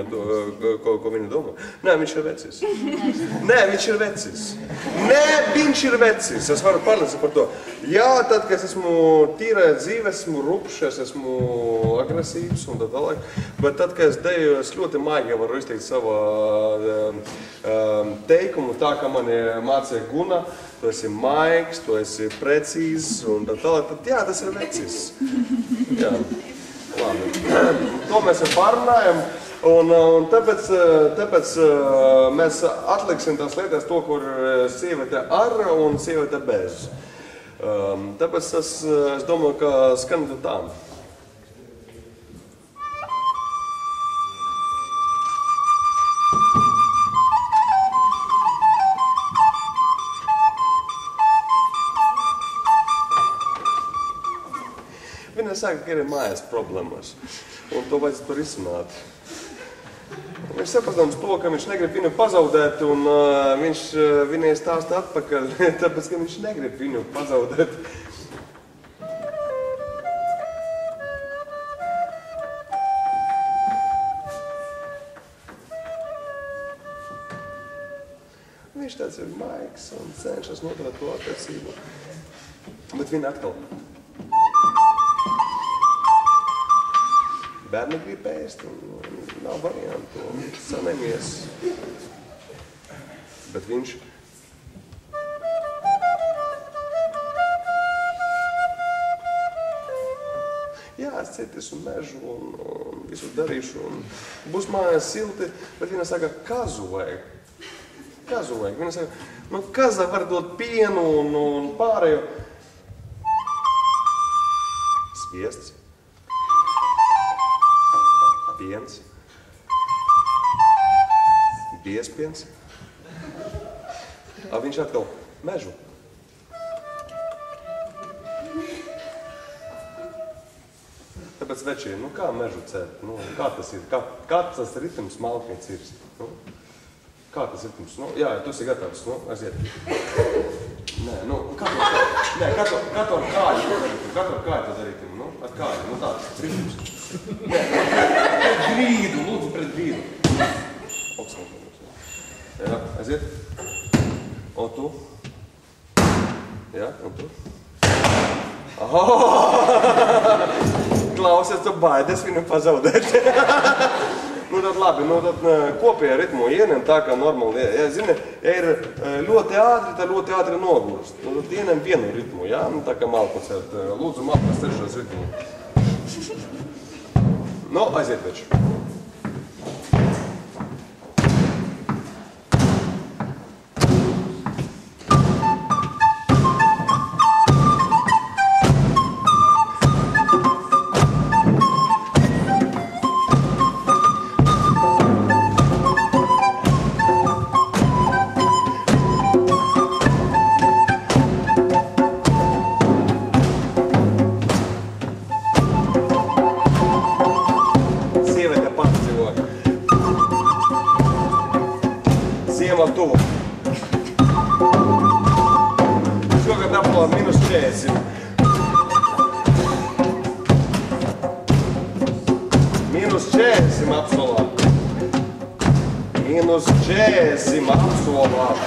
viņa domā. Nē, viņš ir vecis. Nē, viņš ir vecis. Nē, viņš ir vecis. Es varu pārliecināties par to. Jā, tad, kad es esmu tīra dzīve, esmu rupšs, es esmu agresīvs un tā tālāk. Bet tad, kad es deju, es ļoti maigi varu izteikt savu teikumu tā, kā mani mācīja Guna. Tu esi maigs, tu esi precīzs un tā tālāk. Tad jā, tas ir vecis. Jā. Labi. To mēs pārunājam, un tāpēc mēs atliksim tās lietas to, kur sieviete ar un sieviete bez. Tāpēc es domāju, ka skanētu tā. Viņa saka, ka ir mājas problēmas, un to vajadzētu risināt. Viņš sapratams to, ka viņš negrib viņu pazaudēt, un viņš viņai stāsta atpakaļ, tāpēc, ka viņš negrib viņu pazaudēt. Viņš tāds ir maigs un cenšas noturēt to attiecību, bet viņa atkal. Bērni grib ēst, un nav variantu, sanemies. Bet viņš... Jā, es cietīšu mežu un visu darīšu, un būs mājās silti, bet viņa saka, kazu vajag. Kazu vajag. Viņa saka, nu kaza var dot pienu un pārējo. Sviests. Piens, biespiens, viņš atkal mežu. Tāpēc večie, nu kā mežu cēt, nu kā tas ir, kā tas ritms malkniec ir, nu, kā tas ritms, nu, jā, tu esi gatavs, nu, aiziet. Nē, nu, katru ar kāju to darīt, nu, ar kāju, nu tāds ritms. Nē, pret grīdu, lūdzu, pret grīdu. Jā, aiziet. Un tu? Jā, un tu? Klausies, tu baidies viņu pazaudēt. Nu tad labi, nu tad kopējā ritmu ieņem tā kā normāli. Ja zini, ja ir ļoti ātri, tad ļoti ātri nogurst. Nu tad ieņem vienu ritmu, jā? Nu tā kā malpacēt. Lūdzu, malpacēt trešos ritmu. Nu, aiziet taču. Šogad apklāt minus 40. Minus 40 apsolāt. Minus 40 apsolāt.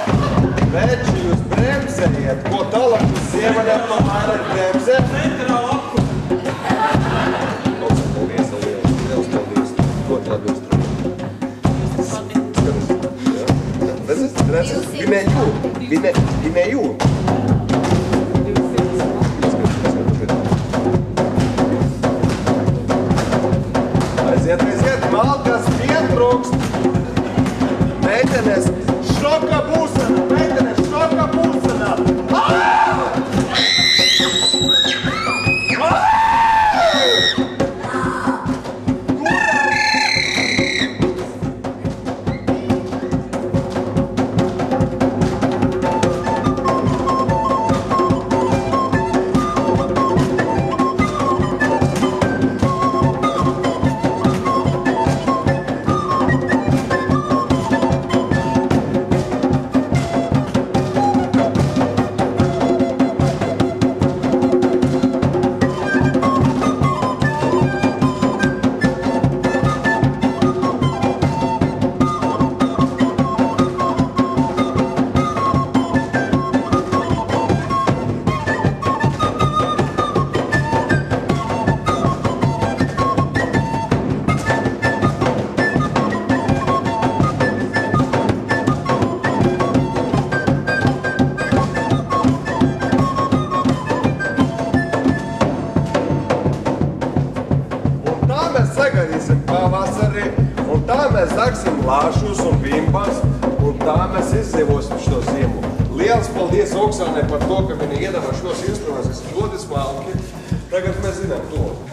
Veči, jūs bremzējiet. Ko tālāk jūs sievaļāt no vairāk bremzē? Paldies, liels paldies. Ļoti labi jūs trūk. Viņa jūt. Aiziet, malkas pietrūkst. Meitenes, šoka būsena, meitenes, šoka būsena. mēs dagsim lāšus un bimbas, un tā mēs izdzīvosim šo ziemu. Liels paldies Oksānai par to, ka viņa iedeva šos instrumentus, ļoti smalki. Tagad mēs zinām to.